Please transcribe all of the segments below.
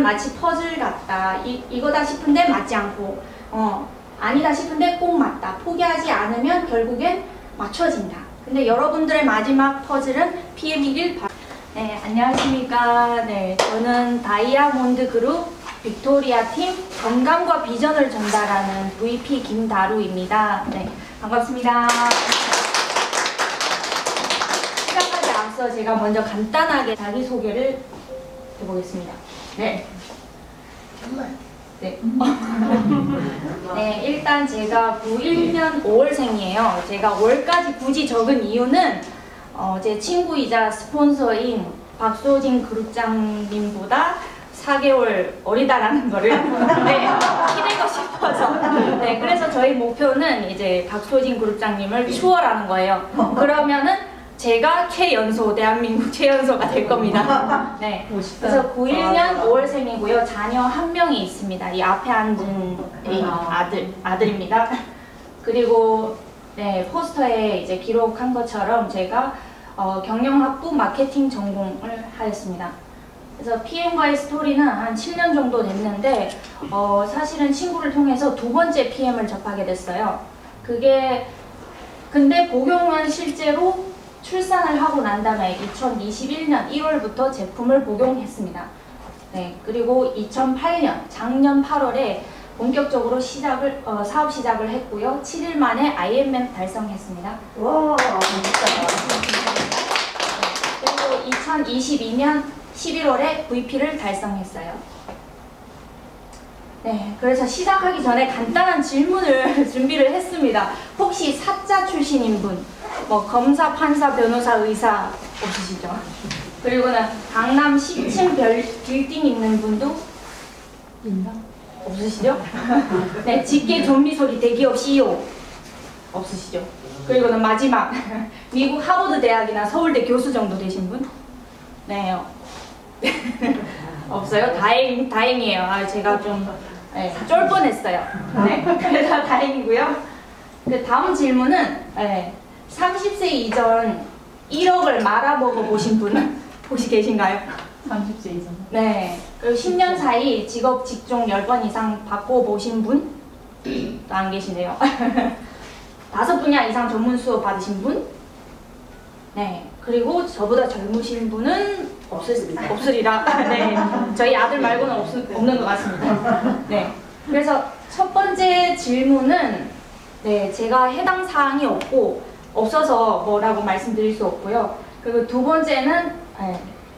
마치 퍼즐 같다. 이거다 싶은데 맞지 않고 아니다 싶은데 꼭 맞다. 포기하지 않으면 결국엔 맞춰진다. 근데 여러분들의 마지막 퍼즐은 PM11. 네, 안녕하십니까. 네, 저는 다이아몬드 그룹 빅토리아 팀 건강과 비전을 전달하는 VP 김다루입니다. 네, 반갑습니다. 시작하지 앞서 제가 먼저 간단하게 자기소개를 해보겠습니다. 네. 네. 네, 일단 제가 91년 5월생이에요. 제가 5월까지 굳이 적은 이유는 제 친구이자 스폰서인 박소진 그룹장님보다 4개월 어리다라는 거를 티내고 싶어서. 네, 그래서 저희 목표는 이제 박소진 그룹장님을 추월하는 거예요. 그러면은 제가 최연소, 대한민국 최연소가 될 겁니다. 네. 그래서 91년 5월생이고요. 자녀 1명이 있습니다. 이 앞에 앉은 아들입니다. 그리고 네, 포스터에 이제 기록한 것처럼 제가 경영학부 마케팅 전공을 하였습니다. 그래서 PM과의 스토리는 한 7년 정도 됐는데 사실은 친구를 통해서 2번째 PM을 접하게 됐어요. 근데 복용은 실제로 출산을 하고 난 다음에 2021년 1월부터 제품을 복용했습니다. 네, 그리고 2008년 작년 8월에 본격적으로 사업 시작을 했고요. 7일 만에 IMM 달성했습니다. 와, 그리고 2022년 11월에 VP를 달성했어요. 네, 그래서 시작하기 전에 간단한 질문을 준비를 했습니다. 혹시 사자 출신인 분? 뭐 검사, 판사, 변호사, 의사 없으시죠? 그리고는 강남 10층 빌딩 있는 분도 있나? 없으시죠? 네, 직계 좀비 소리 대기업 CEO 없으시죠? 그리고는 마지막 미국 하버드 대학이나 서울대 교수 정도 되신 분? 네, 없어요? 다행이에요. 제가 좀 쫄 뻔했어요. 네, 그래서 다행이고요. 그 다음 질문은 30세 이전 1억을 말아먹어 보신 분 혹시 계신가요? 30세 이상. 네. 그리고 10년 사이 직업 직종 10번 이상 바꿔보신 분? 또 안 계시네요. 5분야 이상 전문 수업 받으신 분? 네. 그리고 저보다 젊으신 분은 없으리라. 네. 저희 아들 말고는 없는 것 같습니다. 네. 그래서 첫 번째 질문은 제가 해당 사항이 없어서 뭐라고 말씀드릴 수 없고요. 그리고 두 번째는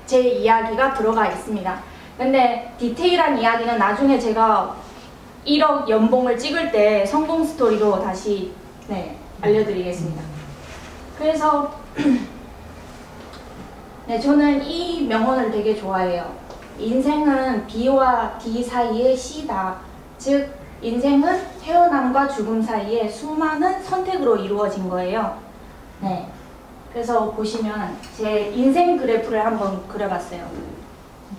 제 이야기가 들어가 있습니다. 근데 디테일한 이야기는 나중에 제가 1억 연봉을 찍을 때 성공 스토리로 다시 알려드리겠습니다. 그래서 저는 이 명언을 되게 좋아해요. 인생은 B와 D 사이의 C다. 즉 인생은 태어남과 죽음 사이에 수많은 선택으로 이루어진 거예요. 네. 그래서 보시면 제 인생 그래프를 한번 그려봤어요.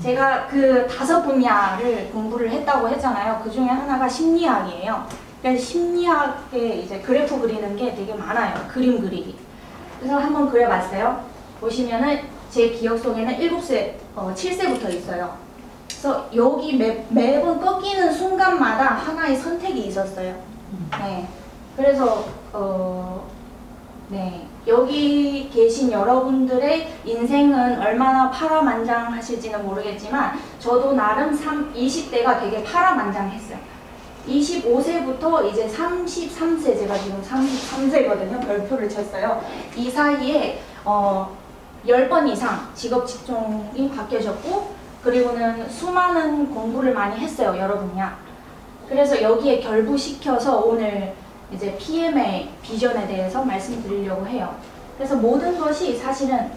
제가 그 5분야를 공부를 했다고 했잖아요. 그 중에 하나가 심리학이에요. 그래서 심리학에 이제 그래프 그리는 게 되게 많아요. 그림 그리기. 그래서 한번 그려봤어요. 보시면은 제 기억 속에는 7세부터 있어요. 그래서 여기 매번 꺾이는 순간마다 하나의 선택이 있었어요. 네. 그래서 여기 계신 여러분들의 인생은 얼마나 파란만장하실지는 모르겠지만 저도 나름 20대가 되게 파란만장했어요. 25세부터 이제 33세, 제가 지금 33세거든요. 별표를 쳤어요. 이 사이에 10번 이상 직업 직종이 바뀌어졌고, 그리고는 수많은 공부를 많이 했어요. 여러 분야. 그래서 여기에 결부시켜서 오늘 이제 PM의 비전에 대해서 말씀드리려고 해요. 그래서 모든 것이 사실은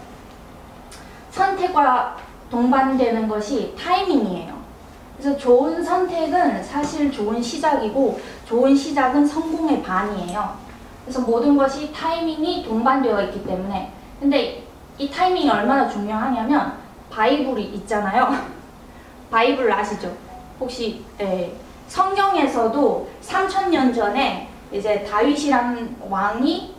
선택과 동반되는 것이 타이밍이에요. 그래서 좋은 선택은 사실 좋은 시작이고 좋은 시작은 성공의 반이에요. 그래서 모든 것이 타이밍이 동반되어 있기 때문에, 근데 이 타이밍이 얼마나 중요하냐면 바이블이 있잖아요. 바이블 아시죠? 혹시 성경에서도 3000년 전에 이제 다윗이란 왕이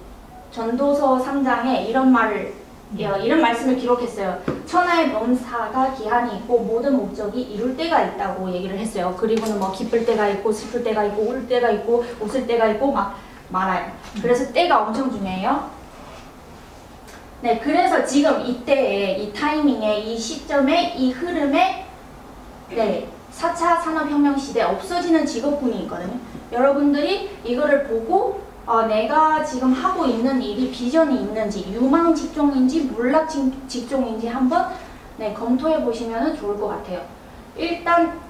전도서 3장에 이런 말을 이런 말씀을 기록했어요. 천하의 범사가 기한이 있고 모든 목적이 이룰 때가 있다고 얘기를 했어요. 그리고는 뭐 기쁠 때가 있고 슬플 때가 있고 울 때가 있고 웃을 때가 있고 막 말아요. 그래서 때가 엄청 중요해요. 네, 그래서 지금 이때에 이 타이밍에 이 시점에 이 흐름에 네, 4차 산업혁명 시대 없어지는 직업군이 있거든요. 여러분들이 이거를 보고 내가 지금 하고 있는 일이 비전이 있는지 유망 직종인지 몰락 직종인지 한번 네, 검토해 보시면 좋을 것 같아요. 일단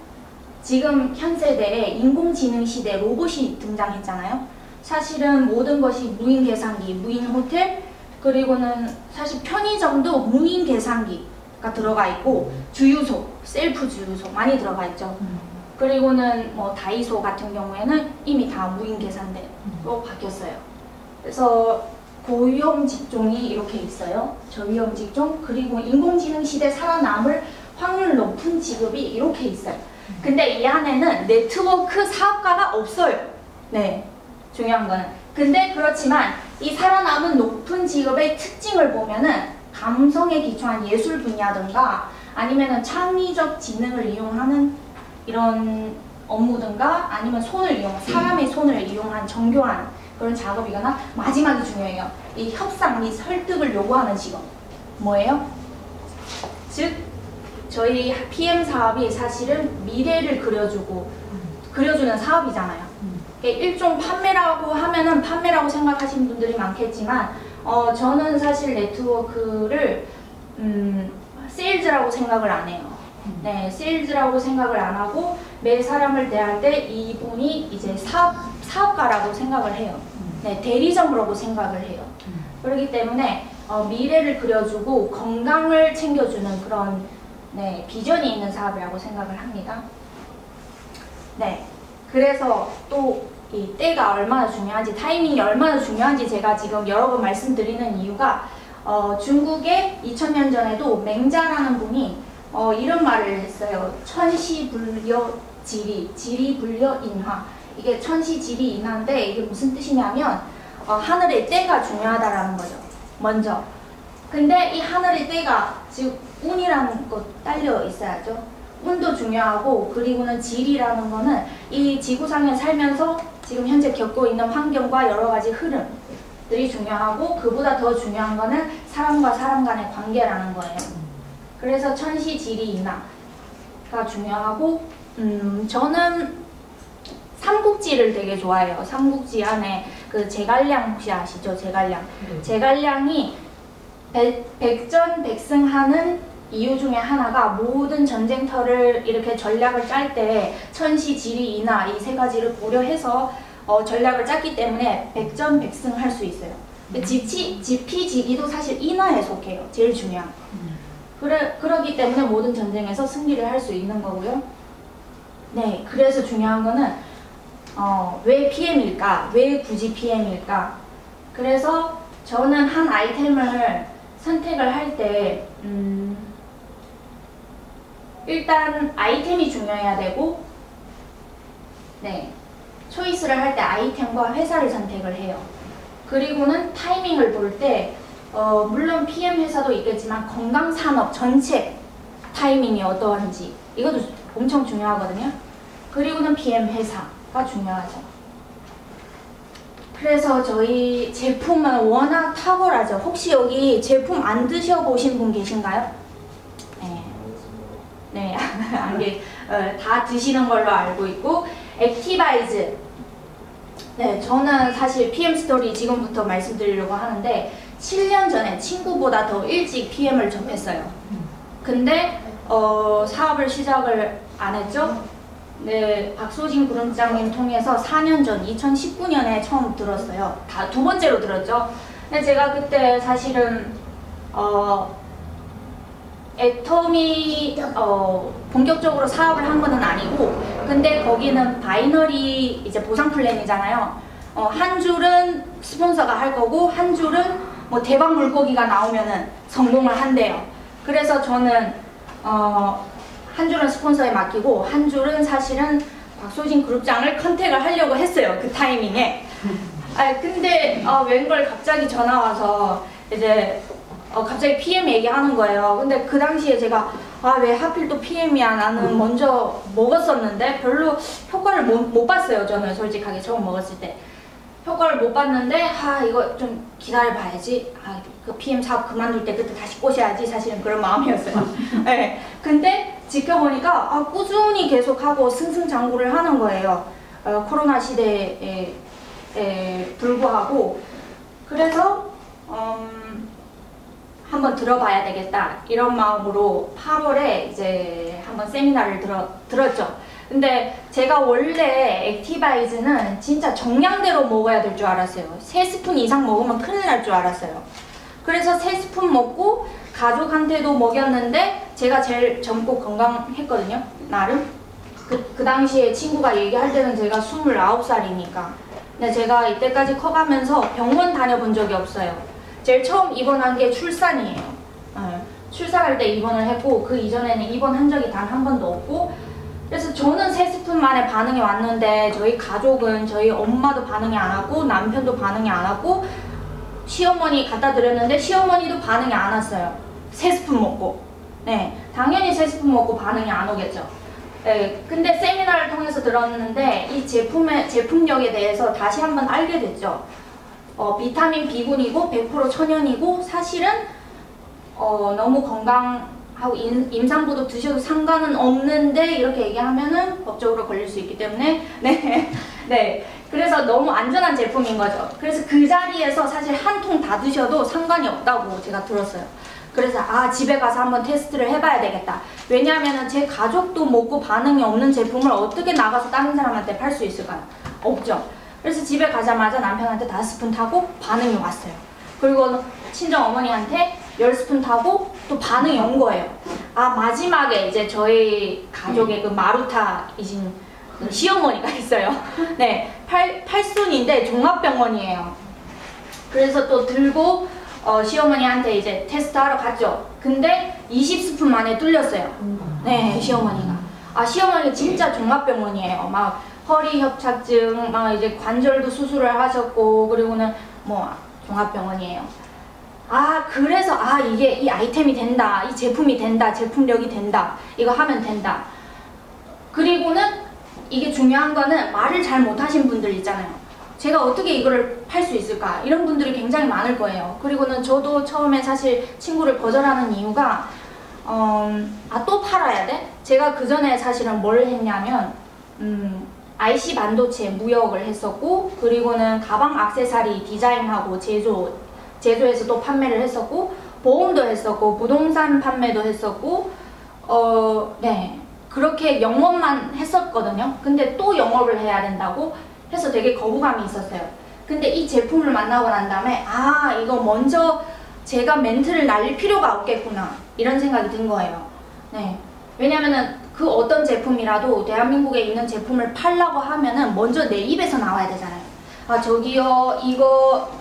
지금 현 세대에 인공지능 시대 로봇이 등장했잖아요. 사실은 모든 것이 무인 계산기, 무인 호텔, 그리고는 사실 편의점도 무인 계산기가 들어가 있고 주유소, 셀프 주유소 많이 들어가 있죠. 그리고는 뭐 다이소 같은 경우에는 이미 다 무인 계산대로 바뀌었어요. 그래서 고위험 직종이 이렇게 있어요. 저위험 직종, 그리고 인공지능 시대 살아남을 확률 높은 직업이 이렇게 있어요. 근데 이 안에는 네트워크 사업가가 없어요. 네, 중요한 거는. 근데 그렇지만 이 살아남은 높은 직업의 특징을 보면은 감성에 기초한 예술 분야든가 아니면은 창의적 지능을 이용하는 이런 업무든가 아니면 사람의 손을 이용한 정교한 그런 작업이거나 마지막이 중요해요. 이 협상 및 설득을 요구하는 직업. 뭐예요? 즉 저희 PM 사업이 사실은 미래를 그려주는 사업이잖아요. 일종 판매라고 하면은 판매라고 생각하시는 분들이 많겠지만 저는 사실 네트워크를 세일즈라고 생각을 안 해요. 네, 세일즈라고 생각을 안 하고 매 사람을 대할 때 이분이 이제 사업가라고 생각을 해요. 네, 대리점으로도 생각을 해요. 그렇기 때문에 미래를 그려주고 건강을 챙겨주는 그런 네, 비전이 있는 사업이라고 생각을 합니다. 네, 그래서 또 이 때가 얼마나 중요한지, 타이밍이 얼마나 중요한지 제가 지금 여러 번 말씀드리는 이유가 중국의 2000년 전에도 맹자라는 분이 이런 말을 했어요. 천시불려 지리불려 인화. 이게 천시지리인화인데 이게 무슨 뜻이냐면 하늘의 때가 중요하다라는 거죠. 먼저. 근데 이 하늘의 때가 즉 운이라는 것 딸려 있어야죠. 운도 중요하고 그리고는 질이라는 거는 이 지구상에 살면서 지금 현재 겪고 있는 환경과 여러 가지 흐름들이 중요하고 그보다 더 중요한 거는 사람과 사람 간의 관계라는 거예요. 그래서 천시지리인화가 중요하고 저는 삼국지를 되게 좋아해요. 삼국지 안에 그 제갈량 혹시 아시죠? 제갈량. 제갈량이 백전백승하는 이유 중에 하나가 모든 전쟁터를 이렇게 전략을 짤 때 천시지리인화 이 세 가지를 고려해서 전략을 짰기 때문에 백전백승할 수 있어요. 지피지기도 사실 인화에 속해요. 제일 중요한 거. 그러기 때문에 모든 전쟁에서 승리를 할 수 있는 거고요. 네, 그래서 중요한 거는 왜 PM일까? 왜 굳이 PM일까? 그래서 저는 한 아이템을 선택을 할 때 일단 아이템이 중요해야 되고 네, 초이스를 할 때 아이템과 회사를 선택을 해요. 그리고는 타이밍을 볼 때 물론 PM 회사도 있겠지만 건강산업 전체 타이밍이 어떠한지 이것도 엄청 중요하거든요. 그리고는 PM 회사가 중요하죠. 그래서 저희 제품은 워낙 탁월하죠. 혹시 여기 제품 안 드셔보신 분 계신가요? 네, 다 드시는 걸로 알고 있고 액티바이즈. 네, 저는 사실 PM 스토리 지금부터 말씀드리려고 하는데 7년 전에 친구보다 더 일찍 PM을 접했어요. 근데 사업을 시작을 안 했죠. 네, 박소진 그룹장님 통해서 4년 전 2019년에 처음 들었어요. 다 두 번째로 들었죠. 근데 제가 그때 사실은 애텀이 본격적으로 사업을 한 거는 아니고 근데 거기는 바이너리 이제 보상 플랜이잖아요. 한 줄은 스폰서가 할 거고 한 줄은 뭐 대박 물고기가 나오면은 성공을 한대요. 그래서 저는 한 줄은 스폰서에 맡기고 한 줄은 사실은 박소진 그룹장을 컨택을 하려고 했어요. 그 타이밍에. 근데 웬걸 갑자기 전화 와서 이제 갑자기 PM 얘기하는 거예요. 근데 그 당시에 제가 왜 하필 또 PM이야, 나는 먼저 먹었었는데 별로 효과를 못 봤어요. 저는 솔직하게 처음 먹었을 때 효과를 못 봤는데 이거 좀 기다려봐야지, 그 PM 사업 그만둘 때 그때 다시 꼬셔야지, 사실은 그런 마음이었어요. 네. 근데 지켜보니까 꾸준히 계속하고 승승장구를 하는 거예요. 코로나 시대에 불구하고. 그래서 한번 들어봐야 되겠다 이런 마음으로 8월에 이제 한번 세미나를 들었죠. 근데 제가 원래 액티바이즈는 진짜 정량대로 먹어야 될 줄 알았어요. 3스푼 이상 먹으면 큰일 날 줄 알았어요. 그래서 3스푼 먹고 가족한테도 먹였는데 제가 제일 젊고 건강했거든요. 나름. 그 당시에 친구가 얘기할 때는 제가 29살이니까. 근데 제가 이때까지 커가면서 병원 다녀본 적이 없어요. 제일 처음 입원한 게 출산이에요. 출산할 때 입원을 했고 그 이전에는 입원한 적이 단 한 번도 없고, 그래서 저는 3스푼 만에 반응이 왔는데 저희 가족은, 저희 엄마도 반응이 안 왔고 남편도 반응이 안 왔고 시어머니 갖다 드렸는데 시어머니도 반응이 안 왔어요. 3스푼 먹고. 네, 당연히 3스푼 먹고 반응이 안 오겠죠. 네, 근데 세미나를 통해서 들었는데 이 제품력에 대해서 다시 한번 알게 됐죠. 비타민 B군이고 100% 천연이고 사실은 너무 건강하고 임산부도 드셔도 상관은 없는데 이렇게 얘기하면은 법적으로 걸릴 수 있기 때문에 네, 그래서 너무 안전한 제품인 거죠. 그래서 그 자리에서 사실 한 통 다 드셔도 상관이 없다고 제가 들었어요. 그래서 집에 가서 한번 테스트를 해봐야 되겠다. 왜냐하면 제 가족도 먹고 반응이 없는 제품을 어떻게 나가서 다른 사람한테 팔 수 있을까요? 없죠. 그래서 집에 가자마자 남편한테 5스푼 타고 반응이 왔어요. 그리고 친정 어머니한테 10스푼 타고 또 반응이 온 거예요. 마지막에 이제 저희 가족의 그 마루타이신 그 시어머니가 있어요. 네, 팔순인데 종합병원이에요. 그래서 또 들고 시어머니한테 이제 테스트하러 갔죠. 근데 20스푼 만에 뚫렸어요. 네, 시어머니가. 시어머니 진짜 종합병원이에요. 막 허리 협착증, 막 이제 관절도 수술을 하셨고, 그리고는 뭐 종합병원이에요. 그래서 이게 이 아이템이 된다, 이 제품이 된다, 제품력이 된다, 이거 하면 된다. 그리고는 이게 중요한 거는 말을 잘 못하신 분들 있잖아요. 제가 어떻게 이거를 팔 수 있을까? 이런 분들이 굉장히 많을 거예요. 그리고는 저도 처음에 사실 친구를 거절하는 이유가 또 팔아야 돼? 제가 그 전에 사실은 뭘 했냐면 IC 반도체 무역을 했었고, 그리고는 가방 액세서리 디자인하고 제조해서 또 판매를 했었고, 보험도 했었고, 부동산 판매도 했었고, 네, 그렇게 영업만 했었거든요. 근데 또 영업을 해야 된다고 해서 되게 거부감이 있었어요. 근데 이 제품을 만나고 난 다음에 이거 먼저 제가 멘트를 날릴 필요가 없겠구나, 이런 생각이 든 거예요. 네, 왜냐면은 그 어떤 제품이라도 대한민국에 있는 제품을 팔라고 하면은 먼저 내 입에서 나와야 되잖아요. 저기요, 이거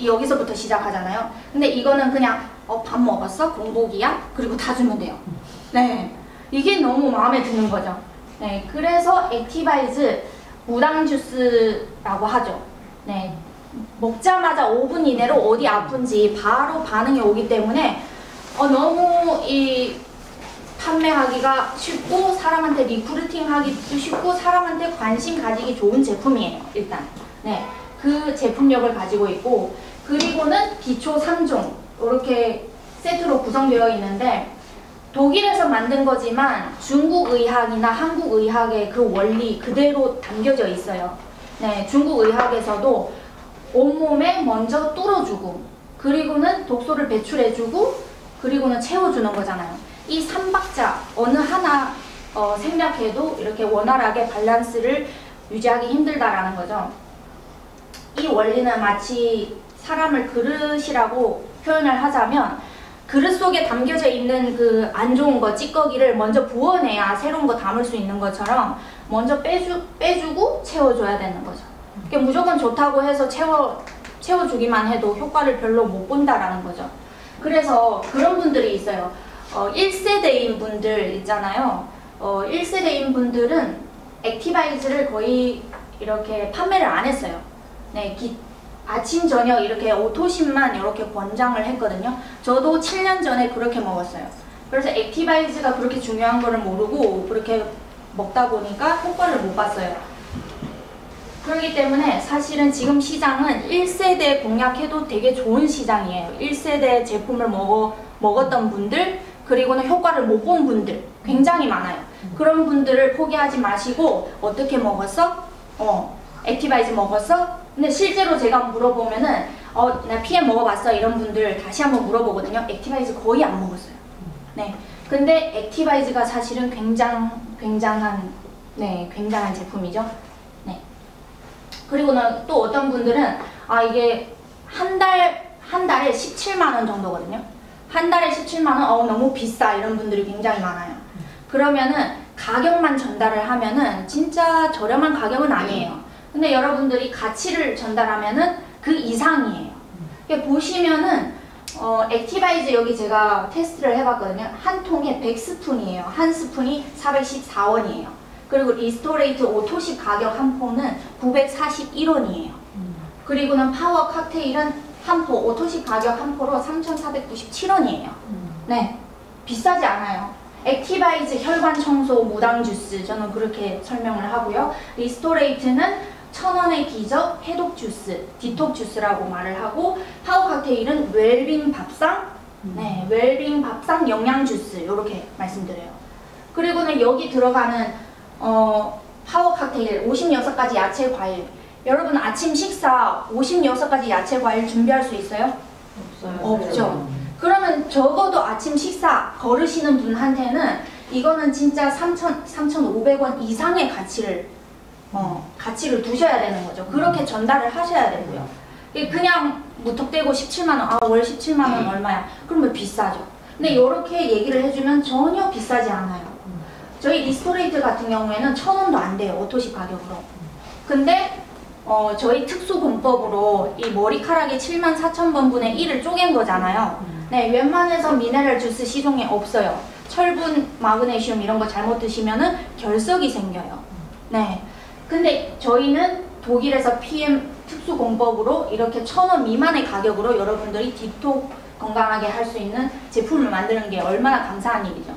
여기서부터 시작하잖아요. 근데 이거는 그냥 밥 먹었어? 공복이야? 그리고 다 주면 돼요. 네, 이게 너무 마음에 드는 거죠. 네, 그래서 액티바이즈 무당 주스라고 하죠. 네, 먹자마자 5분 이내로 어디 아픈지 바로 반응이 오기 때문에 너무 판매하기가 쉽고 사람한테 리크루팅하기도 쉽고 사람한테 관심 가지기 좋은 제품이에요. 일단 네, 그 제품력을 가지고 있고, 그리고는 기초 3종 이렇게 세트로 구성되어 있는데, 독일에서 만든 거지만 중국 의학이나 한국 의학의 그 원리 그대로 담겨져 있어요. 네, 중국 의학에서도 온몸에 먼저 뚫어주고, 그리고는 독소를 배출해주고, 그리고는 채워주는 거잖아요. 이 3박자 어느 하나 생략해도 이렇게 원활하게 밸런스를 유지하기 힘들다라는 거죠. 이 원리는 마치 사람을 그릇이라고 표현을 하자면, 그릇 속에 담겨져 있는 그 안 좋은 거, 찌꺼기를 먼저 부어내야 새로운 거 담을 수 있는 것처럼 먼저 빼주고 채워줘야 되는 거죠. 그러니까 무조건 좋다고 해서 채워주기만 해도 효과를 별로 못 본다라는 거죠. 그래서 그런 분들이 있어요. 1세대인 분들 있잖아요. 1세대인 분들은 액티바이즈를 거의 이렇게 판매를 안 했어요. 네, 아침 저녁 이렇게 오토십만 이렇게 권장을 했거든요. 저도 7년 전에 그렇게 먹었어요. 그래서 액티바이즈가 그렇게 중요한 거를 모르고 그렇게 먹다 보니까 효과를 못 봤어요. 그렇기 때문에 사실은 지금 시장은 1세대 공략해도 되게 좋은 시장이에요. 1세대 제품을 먹었던 분들, 그리고는 효과를 못 본 분들 굉장히 많아요. 그런 분들을 포기하지 마시고 어떻게 먹었어? 액티바이즈 먹었어? 근데 실제로 제가 물어보면은 나 PM 먹어봤어 이런 분들 다시 한번 물어보거든요. 액티바이즈 거의 안 먹었어요. 네, 근데 액티바이즈가 사실은 굉장한 제품이죠. 네. 그리고는 또 어떤 분들은 이게 한 달에 17만 원 정도거든요. 한 달에 17만 원 너무 비싸 이런 분들이 굉장히 많아요. 그러면은 가격만 전달을 하면은 진짜 저렴한 가격은 아니에요. 근데 여러분들이 가치를 전달하면은 그 이상이에요. 보시면은 액티바이즈 여기 제가 테스트를 해봤거든요. 한 통에 100스푼이에요. 한 스푼이 414원이에요. 그리고 리스토레이트 오토십 가격 한 포는 941원이에요. 그리고는 파워 칵테일은 한 포, 오토십 가격 한 포로 3,497원이에요. 네, 비싸지 않아요. 액티바이즈 혈관 청소 무당 주스 저는 그렇게 설명을 하고요. 리스토레이트는 1,000원의 기적 해독 주스, 디톡 주스라고 말을 하고, 파워 칵테일은 웰빙 밥상, 웰빙 밥상 영양 주스 이렇게 말씀드려요. 그리고는 여기 들어가는 파워 칵테일 56가지 야채 과일. 여러분 아침 식사 56가지 야채 과일 준비할 수 있어요? 없어요. 없죠. 그러면 적어도 아침 식사 걸으시는 분한테는 이거는 진짜 3,500원 이상의 가치를 두셔야 되는 거죠. 그렇게 전달을 하셔야 되고요. 그냥 무턱대고 17만 원, 월 17만 원 얼마야? 그러면 비싸죠. 근데 이렇게 얘기를 해주면 전혀 비싸지 않아요. 저희 리스토레이트 같은 경우에는 1,000원도 안 돼요. 오토십 가격으로. 근데 저희 특수 공법으로 이 머리카락의 74,000번분의 1을 쪼갠 거잖아요. 네, 웬만해서 미네랄 주스 시중에 없어요. 철분, 마그네슘 이런 거 잘못 드시면은 결석이 생겨요. 네. 근데 저희는 독일에서 PM 특수 공법으로 이렇게 1,000원 미만의 가격으로 여러분들이 디톡 건강하게 할 수 있는 제품을 만드는 게 얼마나 감사한 일이죠.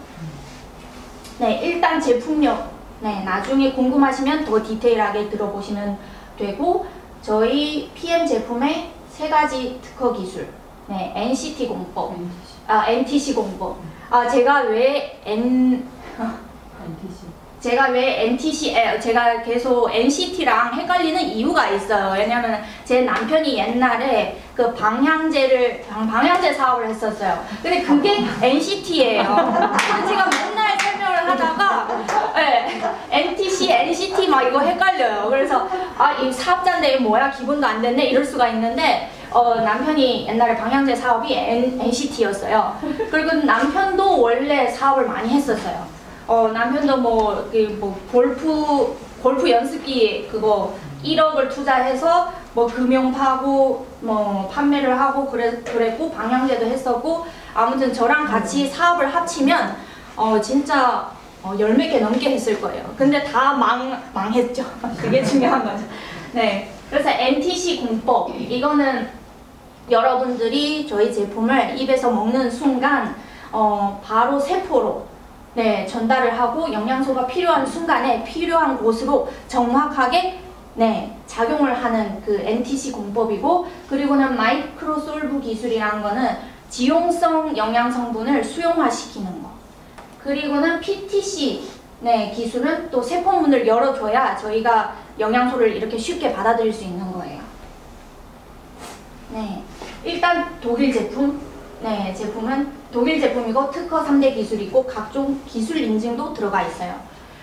네, 일단 제품력. 네, 나중에 궁금하시면 더 디테일하게 들어보시면 되고, 저희 PM 제품의 3가지 특허 기술. 네, NCT 공법. NTC 공법. 제가 왜 제가 계속 NCT랑 헷갈리는 이유가 있어요. 왜냐면 제 남편이 옛날에 그 방향제 사업을 했었어요. 근데 그게 NCT예요. 제가 맨날 설명을 하다가 NTC, NCT 막 이거 헷갈려요. 그래서 이 사업자인데 뭐야 기분도 안 됐네 이럴 수가 있는데 남편이 옛날에 방향제 사업이 NCT였어요. 그리고 남편도 원래 사업을 많이 했었어요. 남편도 골프 연습기 그거 1억을 투자해서 금융 파고 판매를 하고 그랬고 방향제도 했었고, 아무튼 저랑 같이 사업을 합치면 진짜 10몇 개 넘게 했을 거예요. 근데 다 망했죠. 그게 중요한 거죠. 네, 그래서 NTC 공법 이거는 여러분들이 저희 제품을 입에서 먹는 순간 바로 세포로 전달을 하고 영양소가 필요한 순간에 필요한 곳으로 정확하게 작용을 하는 그 NTC 공법이고, 그리고는 마이크로솔브 기술이라는 거는 지용성 영양 성분을 수용화시키는 거. 그리고는 PTC 기술은 또 세포문을 열어줘야 저희가 영양소를 이렇게 쉽게 받아들일 수 있는 거예요. 일단 독일 제품. 제품은 독일 제품이고 특허 3대 기술이고 각종 기술 인증도 들어가 있어요.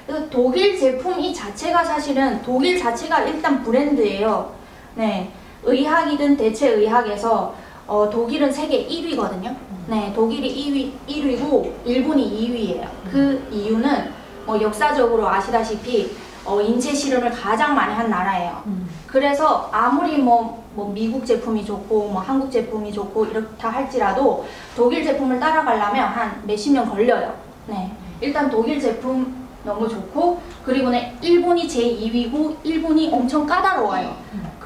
그래서 독일 제품 이 자체가 사실은 독일 자체가 일단 브랜드예요. 의학이든 대체의학에서 독일은 세계 1위거든요. 독일이 1위고 일본이 2위예요. 그 이유는 역사적으로 아시다시피 인체 실험을 가장 많이 한 나라예요. 그래서 아무리 미국 제품이 좋고 한국 제품이 좋고 이렇다 할지라도 독일 제품을 따라가려면 한 몇십 년 걸려요. 일단 독일 제품 너무 좋고, 그리고는 일본이 제2위고 일본이 엄청 까다로워요.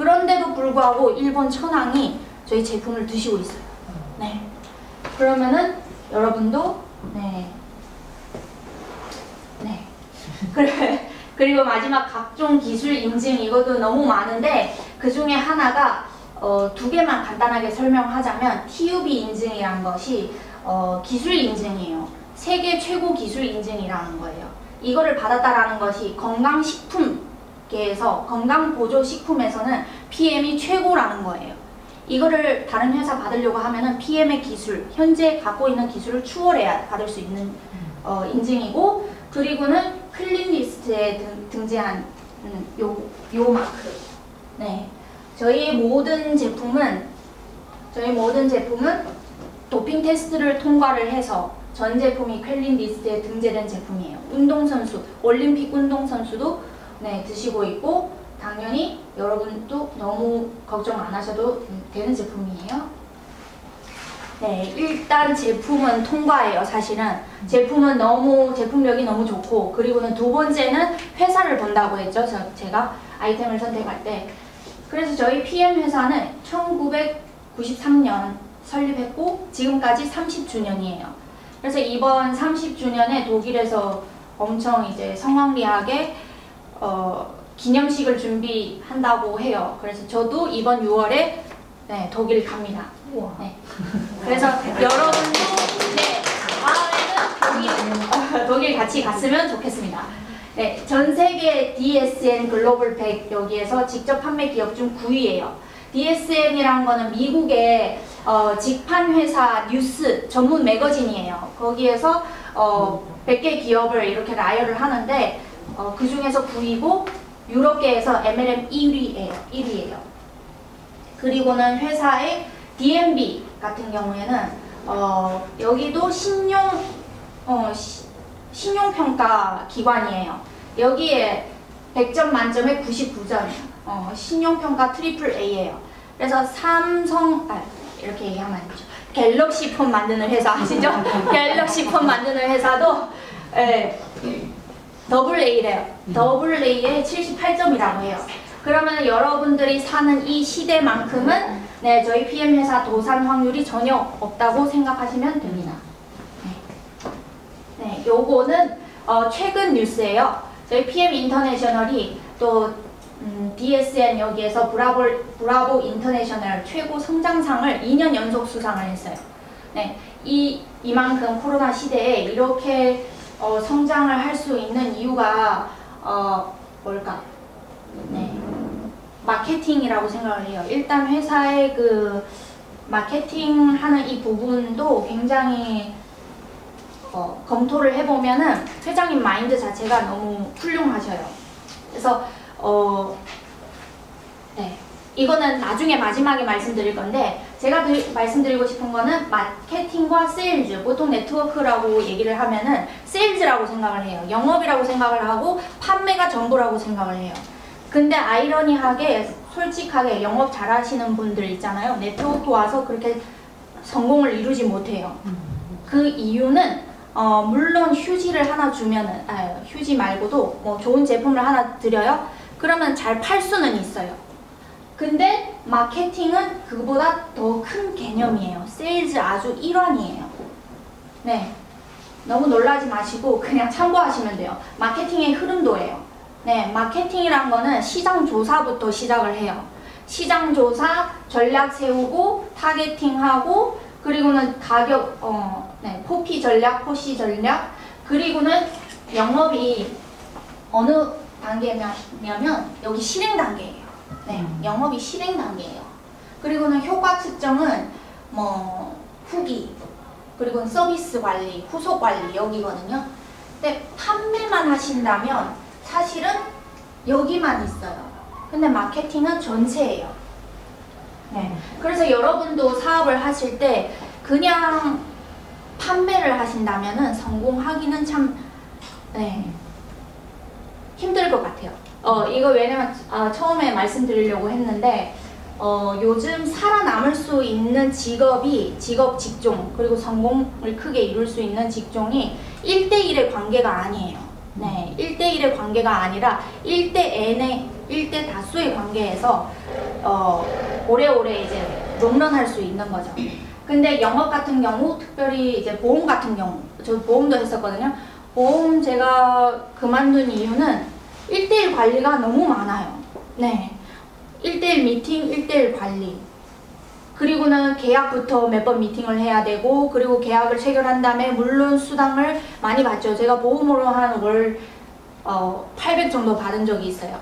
그런데도 불구하고 일본 천황이 저희 제품을 드시고 있어요. 네. 그러면은 여러분도 네. 그리고 마지막 각종 기술 인증, 이것도 너무 많은데 그 중에 하나가 두 개만 간단하게 설명하자면 TUB 인증이라는 것이 기술 인증이에요. 세계 최고 기술 인증이라는 거예요. 이거를 받았다라는 것이 건강식품계에서 건강보조식품에서는 PM이 최고라는 거예요. 이거를 다른 회사 받으려고 하면은 PM의 기술, 현재 갖고 있는 기술을 추월해야 받을 수 있는 인증이고, 그리고는 클린리스트에 등재한 요 마크. 네, 저희 모든 제품은 도핑 테스트를 통과를 해서 전 제품이 클린리스트에 등재된 제품이에요. 운동선수, 올림픽 운동선수도 네, 드시고 있고, 당연히 여러분도 너무 걱정 안 하셔도 되는 제품이에요. 네, 일단 제품은 통과해요. 사실은 제품력이 너무 좋고, 그리고는 두 번째는 회사를 본다고 했죠. 제가 아이템을 선택할 때. 그래서 저희 PM 회사는 1993년 설립했고 지금까지 30주년이에요. 그래서 이번 30주년에 독일에서 엄청 이제 성황리하게 기념식을 준비한다고 해요. 그래서 저도 이번 6월에 네, 독일 갑니다. 네. 그래서 여러분도 네, 다음에는 독일 같이 갔으면 좋겠습니다. 네, 전 세계 DSN 글로벌 100 여기에서 직접 판매 기업 중 9위예요. DSN이라는 거는 미국의 직판 회사 뉴스 전문 매거진이에요. 거기에서 100개 기업을 이렇게 나열을 하는데 그 중에서 9위고 유럽계에서 MLM 1위예요. 그리고는 회사의 DMB 같은 경우에는 여기도 신용평가 기관이에요. 여기에 100점 만점에 99점이에요. 신용평가 트리플 A예요. 그래서 이렇게 얘기하면 안 되죠. 갤럭시 폰 만드는 회사 아시죠? 갤럭시 폰 만드는 회사도 더블 A래요. 더블 A에 78점이라고 해요. 그러면 여러분들이 사는 이 시대만큼은 네, 저희 PM 회사 도산 확률이 전혀 없다고 생각하시면 됩니다. 네, 요거는 최근 뉴스예요. 저희 PM 인터내셔널이 또 DSN 여기에서 브라보 인터내셔널 최고 성장상을 2년 연속 수상을 했어요. 네, 이만큼 코로나 시대에 이렇게 성장을 할 수 있는 이유가 뭘까? 네, 마케팅이라고 생각을 해요. 일단 회사의 그 마케팅하는 이 부분도 굉장히 검토를 해보면은 회장님 마인드 자체가 너무 훌륭하셔요. 그래서 네, 이거는 나중에 마지막에 말씀드릴 건데, 제가 말씀드리고 싶은 거는 마케팅과 세일즈, 보통 네트워크라고 얘기를 하면은 세일즈라고 생각을 해요. 영업이라고 생각을 하고 판매가 전부라고 생각을 해요. 근데 아이러니하게 솔직하게 영업 잘하시는 분들 있잖아요. 네트워크 와서 그렇게 성공을 이루지 못해요. 그 이유는 물론 휴지를 하나 주면은 휴지 말고도 뭐 좋은 제품을 하나 드려요. 그러면 잘 팔 수는 있어요. 근데 마케팅은 그보다 더 큰 개념이에요. 세일즈 아주 일환이에요. 네, 너무 놀라지 마시고 그냥 참고하시면 돼요. 마케팅의 흐름도예요. 네, 마케팅이란 거는 시장 조사부터 시작을 해요. 시장 조사, 전략 세우고, 타겟팅하고, 그리고는 가격, 포피 전략, 포시 전략, 그리고는 영업이 어느 단계냐면 여기 실행 단계예요. 네, 영업이 실행 단계예요. 그리고는 효과 측정은 뭐 후기, 그리고 서비스 관리, 후속 관리 여기거든요. 근데 판매만 하신다면 사실은 여기만 있어요. 근데 마케팅은 전체예요. 네. 그래서 여러분도 사업을 하실 때 그냥 판매를 하신다면은 성공하기는 참 힘들 것 같아요. 이거 왜냐면 처음에 말씀드리려고 했는데 요즘 살아남을 수 있는 직업 직종, 그리고 성공을 크게 이룰 수 있는 직종이 1대1의 관계가 아니에요. 네, 1대1의 관계가 아니라 1대 일대 다수의 관계에서 오래오래 이제 롱런할 수 있는 거죠. 근데 영업 같은 경우, 특별히 이제 보험 같은 경우, 저 보험도 했었거든요. 보험 제가 그만둔 이유는 1대1 관리가 너무 많아요. 네. 1대1 미팅, 1대1 관리. 그리고는 계약부터 몇 번 미팅을 해야 되고, 그리고 계약을 체결한 다음에 물론 수당을 많이 받죠. 제가 보험으로 한 월 800 정도 받은 적이 있어요.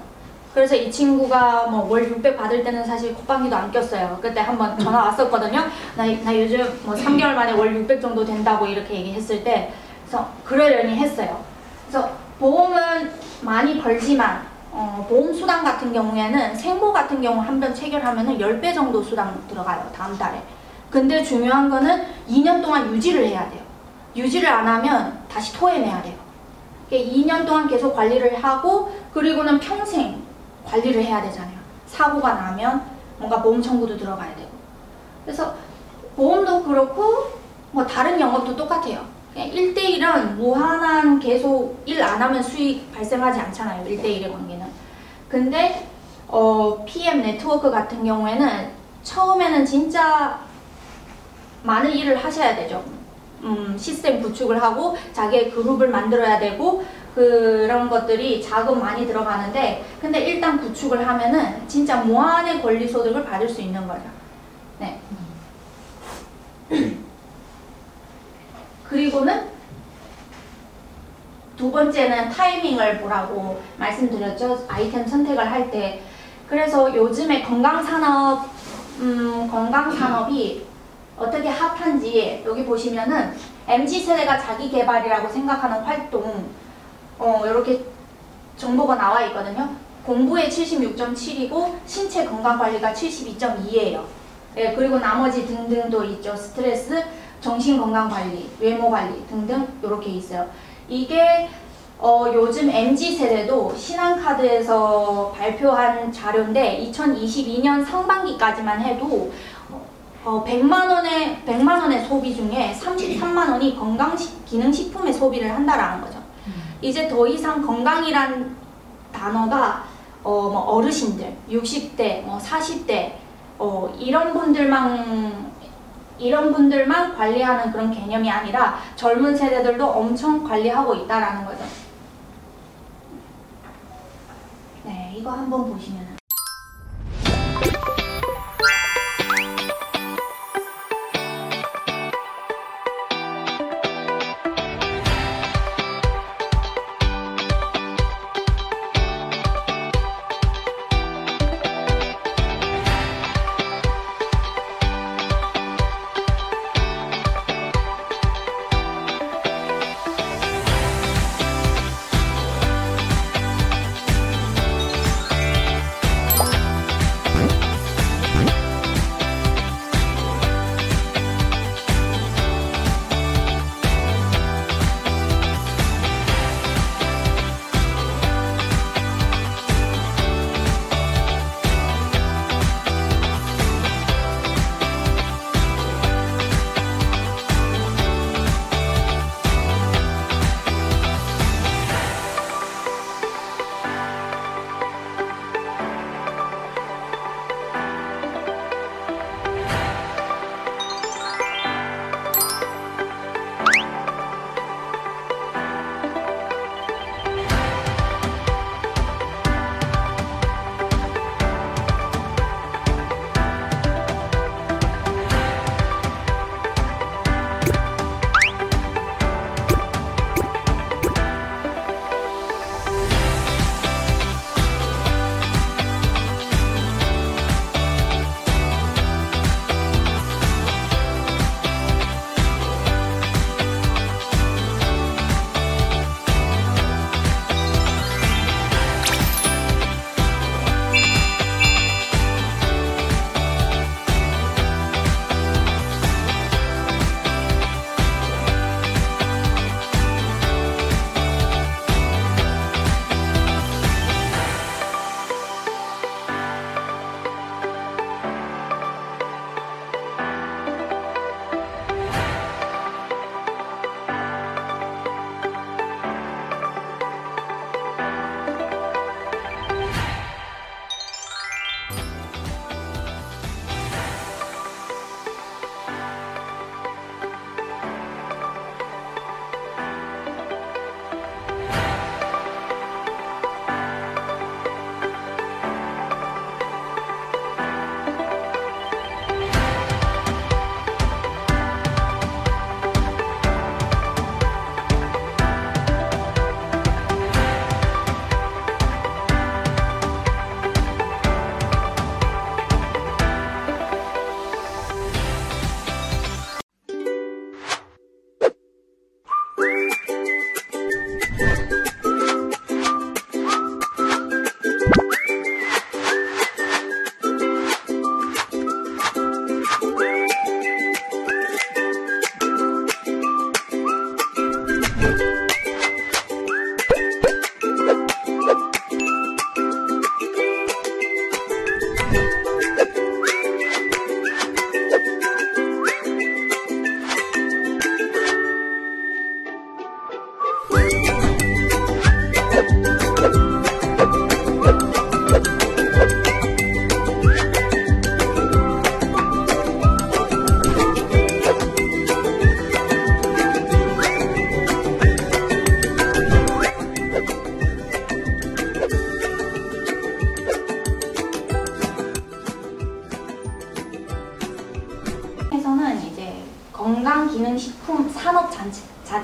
그래서 이 친구가 뭐 월 600 받을 때는 사실 콧방귀도 안 꼈어요. 그때 한번 전화 왔었거든요. 나 요즘 뭐 3개월 만에 월 600 정도 된다고 이렇게 얘기했을 때, 그래서 그러려니 했어요. 그래서 보험은 많이 벌지만 보험 수당 같은 경우에는 생보 같은 경우 한 번 체결하면은 10배 정도 수당 들어가요. 다음 달에. 근데 중요한 거는 2년 동안 유지를 해야 돼요. 유지를 안 하면 다시 토해내야 돼요. 2년 동안 계속 관리를 하고, 그리고는 평생 관리를 해야 되잖아요. 사고가 나면 뭔가 보험 청구도 들어가야 되고. 그래서 보험도 그렇고 뭐 다른 영업도 똑같아요. 1대1은 무한한 계속 일 안 하면 수익 발생하지 않잖아요. 1대1의 관계는. 근데 PM 네트워크 같은 경우에는 처음에는 진짜 많은 일을 하셔야 되죠. 시스템 구축을 하고 자기의 그룹을 만들어야 되고 그런 것들이 자금 많이 들어가는데, 근데 일단 구축을 하면은 진짜 무한의 권리 소득을 받을 수 있는 거죠. 네. 그리고는 두 번째는 타이밍을 보라고 말씀드렸죠. 아이템 선택을 할 때. 그래서 요즘에 건강산업이 어떻게 핫한지 여기 보시면은 MZ세대가 자기 개발이라고 생각하는 활동 이렇게 정보가 나와 있거든요. 공부에 76.7이고 신체 건강관리가 72.2예요. 예, 그리고 나머지 등등도 있죠. 스트레스, 정신건강관리, 외모관리 등등 이렇게 있어요. 이게 요즘 MZ세대도 신한카드에서 발표한 자료인데 2022년 상반기까지만 해도 100만 원의 소비 중에 33만 원이 건강기능식품의 소비를 한다라는 거죠. 이제 더 이상 건강이란 단어가 뭐 어르신들, 60대, 뭐 40대 이런 분들만 관리하는 그런 개념이 아니라 젊은 세대들도 엄청 관리하고 있다라는 거죠. 네, 이거 한번 보시면.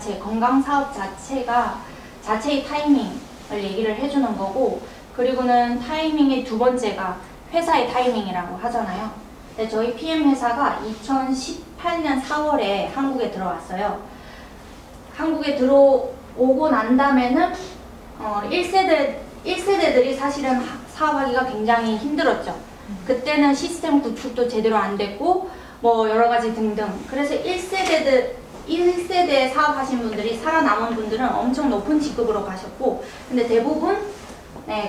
자체, 건강 사업 자체의 타이밍을 얘기를 해주는 거고, 그리고는 타이밍의 두 번째가 회사의 타이밍이라고 하잖아요. 근데 저희 PM 회사가 2018년 4월에 한국에 들어왔어요. 한국에 들어오고 난 다음에는 1세대들이 사실은 사업하기가 굉장히 힘들었죠. 그때는 시스템 구축도 제대로 안 됐고 뭐 여러 가지 등등. 그래서 1세대 사업하신 분들이 살아남은 분들은 엄청 높은 직급으로 가셨고, 근데 대부분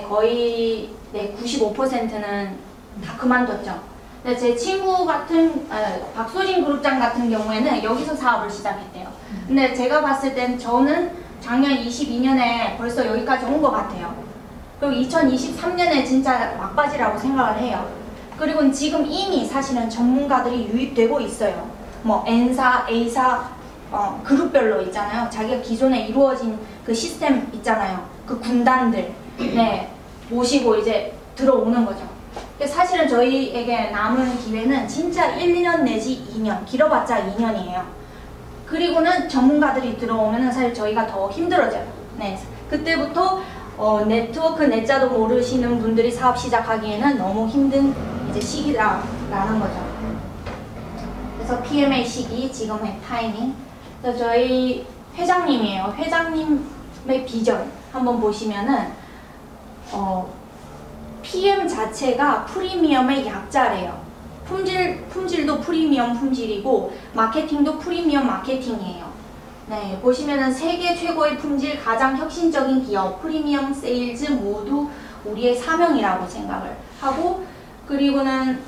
거의 95%는 다 그만뒀죠. 근데 제 친구 같은 박소진 그룹장 같은 경우에는 여기서 사업을 시작했대요. 근데 제가 봤을 땐 저는 작년 22년에 벌써 여기까지 온 것 같아요. 그리고 2023년에 진짜 막바지라고 생각을 해요. 그리고 지금 이미 사실은 전문가들이 유입되고 있어요. 뭐 N사, A사 그룹별로 있잖아요. 자기가 기존에 이루어진 그 시스템 있잖아요. 그 군단들 모시고 이제 들어오는 거죠. 사실은 저희에게 남은 기회는 진짜 1년 내지 2년, 길어봤자 2년이에요. 그리고는 전문가들이 들어오면 사실 저희가 더 힘들어져요. 그때부터 네트워크 내자도 모르시는 분들이 사업 시작하기에는 너무 힘든 이제 시기라는 거죠. 그래서 PM의 시기, 지금의 타이밍. 그래서 저희 회장님이에요. 회장님의 비전 한번 보시면은 PM 자체가 프리미엄의 약자래요. 품질도 프리미엄 품질이고 마케팅도 프리미엄 마케팅이에요. 보시면은 세계 최고의 품질, 가장 혁신적인 기업, 프리미엄 세일즈 모두 우리의 사명이라고 생각을 하고, 그리고는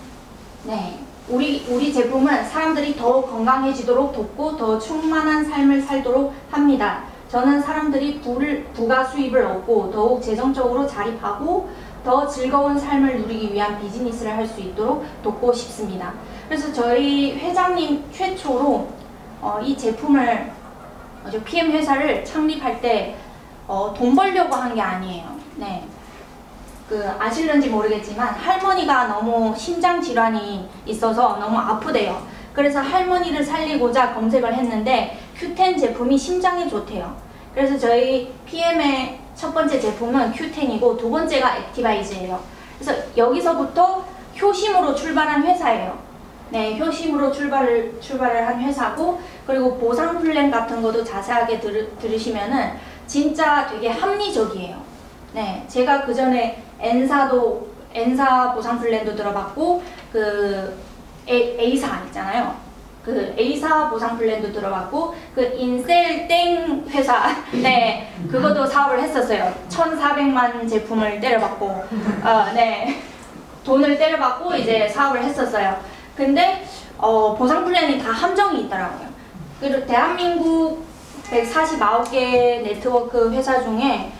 우리 제품은 사람들이 더 건강해지도록 돕고 더 충만한 삶을 살도록 합니다. 저는 사람들이 부가 수입을 얻고 더욱 재정적으로 자립하고 더 즐거운 삶을 누리기 위한 비즈니스를 할 수 있도록 돕고 싶습니다. 그래서 저희 회장님 최초로 이 제품을 PM 회사를 창립할 때 돈 벌려고 한 게 아니에요. 아실는지 모르겠지만 할머니가 너무 심장 질환이 있어서 너무 아프대요. 그래서 할머니를 살리고자 검색을 했는데 Q10 제품이 심장에 좋대요. 그래서 저희 PM의 첫 번째 제품은 Q10이고 두 번째가 액티바이즈예요. 그래서 여기서부터 효심으로 출발한 회사예요. 효심으로 출발을 한 회사고, 그리고 보상 플랜 같은 것도 자세하게 들으시면은 진짜 되게 합리적이에요. 제가 그 전에 N사 보상 플랜도 들어봤고, 그 A사 있잖아요. 그 A사 보상 플랜도 들어봤고, 그 인셀 땡 회사, 그것도 사업을 했었어요. 1,400만 제품을 때려받고, 돈을 때려받고 이제 사업을 했었어요. 근데 보상 플랜이 다 함정이 있더라고요. 그리고 대한민국 149개 네트워크 회사 중에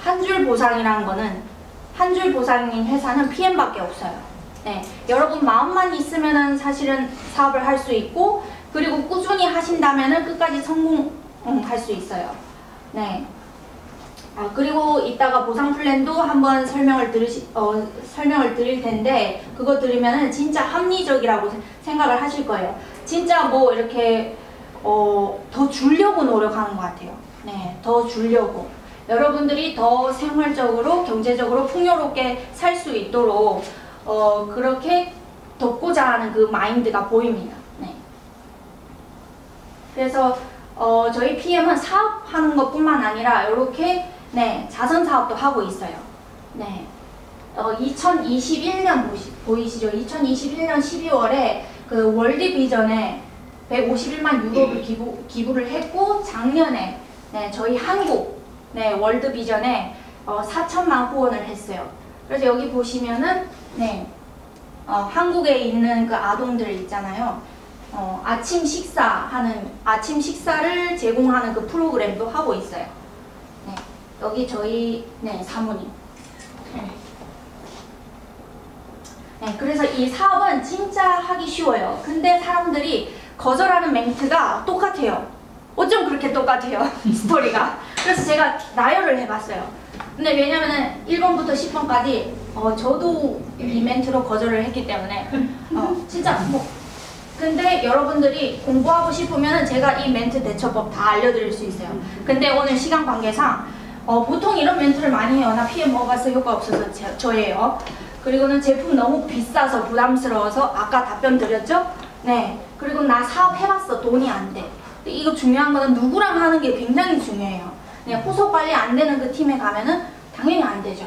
한 줄 보상이라는 거는, 한 줄 보상인 회사는 PM밖에 없어요. 여러분 마음만 있으면은 사실은 사업을 할 수 있고, 그리고 꾸준히 하신다면은 끝까지 성공할 수 있어요. 그리고 이따가 보상 플랜도 한번 설명을 드릴 텐데, 그거 들으면은 진짜 합리적이라고 생각을 하실 거예요. 진짜 뭐 이렇게 더 주려고 노력하는 것 같아요. 더 주려고. 여러분들이 더 생활적으로, 경제적으로 풍요롭게 살 수 있도록 그렇게 돕고자 하는 그 마인드가 보입니다. 그래서 저희 PM은 사업하는 것뿐만 아니라 이렇게 자선 사업도 하고 있어요. 2021년 보이시죠? 2021년 12월에 그 월드 비전에 151만 유로를 기부를 했고, 작년에 저희 한국 월드 비전에 4천만 후원을 했어요. 그래서 여기 보시면은 한국에 있는 그 아동들 있잖아요. 아침 식사를 제공하는 그 프로그램도 하고 있어요. 여기 저희 사모님. 그래서 이 사업은 진짜 하기 쉬워요. 근데 사람들이 거절하는 멘트가 똑같아요. 어쩜 그렇게 똑같아요, 스토리가. 그래서 제가 나열을 해봤어요. 근데 왜냐면은 1번부터 10번까지 저도 이 멘트로 거절을 했기 때문에 진짜 뭐 근데 여러분들이 공부하고 싶으면 제가 이 멘트 대처법 다 알려드릴 수 있어요. 근데 오늘 시간 관계상 보통 이런 멘트를 많이 해요. 나 PM 먹어봤어 효과 없어서 저예요. 그리고는 제품 너무 비싸서 부담스러워서 아까 답변 드렸죠? 네. 그리고 나 사업 해봤어 돈이 안 돼. 이거 중요한 거는 누구랑 하는 게 굉장히 중요해요. 네, 호소 관리 안 되는 그 팀에 가면은 당연히 안 되죠.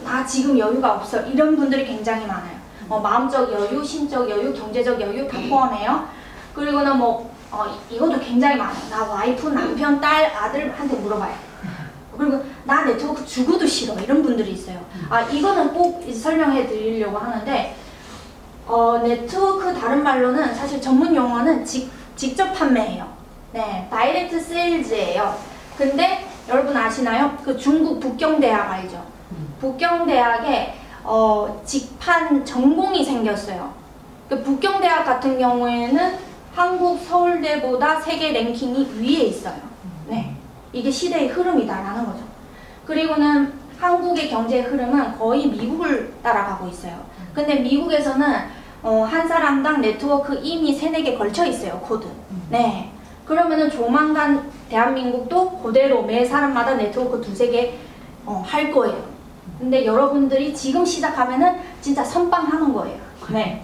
나 지금 여유가 없어. 이런 분들이 굉장히 많아요. 마음적 여유, 심적 여유, 경제적 여유 다 포함해요. 그리고는 이것도 굉장히 많아요. 나 와이프, 남편, 딸, 아들한테 물어봐요. 그리고 나 네트워크 주고도 싫어. 이런 분들이 있어요. 이거는 꼭 설명해 드리려고 하는데 네트워크 다른 말로는 사실 전문 용어는 직접 판매예요. 네, 다이렉트 세일즈예요. 근데 여러분 아시나요? 그 중국 북경대학 알죠? 북경대학에 직판 전공이 생겼어요. 그 북경대학 같은 경우에는 한국 서울대보다 세계 랭킹이 위에 있어요. 네, 이게 시대의 흐름이다라는 거죠. 그리고는 한국의 경제 흐름은 거의 미국을 따라가고 있어요. 근데 미국에서는 한 사람당 네트워크 이미 3-4개 걸쳐 있어요. 코드. 네. 그러면은 조만간 대한민국도 그대로 매 사람마다 네트워크 2-3개 할 거예요. 근데 여러분들이 지금 시작하면은 진짜 선빵 하는 거예요. 네.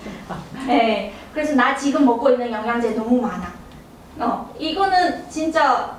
네. 그래서 나 지금 먹고 있는 영양제 너무 많아. 이거는 진짜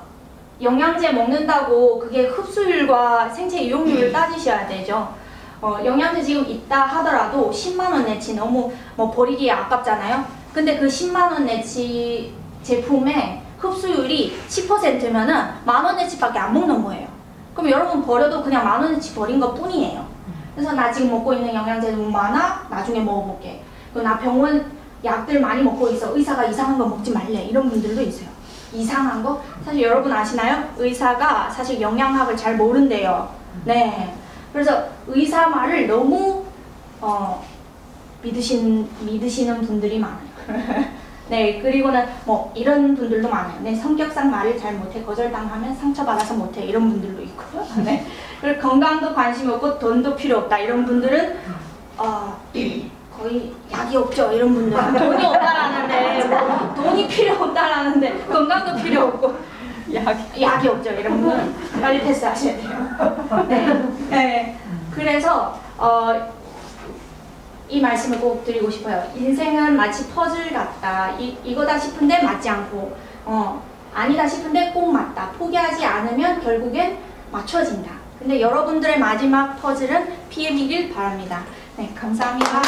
영양제 먹는다고 그게 흡수율과 생체 이용률을 따지셔야 되죠. 영양제 지금 있다 하더라도 10만원 내치 너무 버리기에 아깝잖아요. 근데 그 10만원 내치 제품의 흡수율이 10%면은 만원 내치밖에 안 먹는 거예요. 그럼 여러분 버려도 그냥 만원 내치 버린 것 뿐이에요. 그래서 나 지금 먹고 있는 영양제 너무 많아? 나중에 먹어볼게. 그리고 나 병원 약들 많이 먹고 있어. 의사가 이상한 거 먹지 말래. 이런 분들도 있어요. 이상한 거? 사실 여러분 아시나요? 의사가 사실 영양학을 잘 모른대요. 네. 그래서 의사 말을 너무 믿으시는 분들이 많아요. 네, 그리고는 이런 분들도 많아요. 네, 성격상 말을 잘 못해. 거절당하면 상처받아서 못해. 이런 분들도 있고요. 네. 그리고 건강도 관심이 없고 돈도 필요 없다. 이런 분들은 거의 약이 없죠. 이런 분들은 돈이 없다라는데 돈이 필요 없다라는데 건강도 필요 없고 약이 없죠. 이런 분은 빨리 패스하셔야 돼요. 네. 네. 그래서 이 말씀을 꼭 드리고 싶어요. 인생은 마치 퍼즐 같다. 이거다 싶은데 맞지 않고 아니다 싶은데 꼭 맞다. 포기하지 않으면 결국엔 맞춰진다. 근데 여러분들의 마지막 퍼즐은 PM이길 바랍니다. 네, 감사합니다.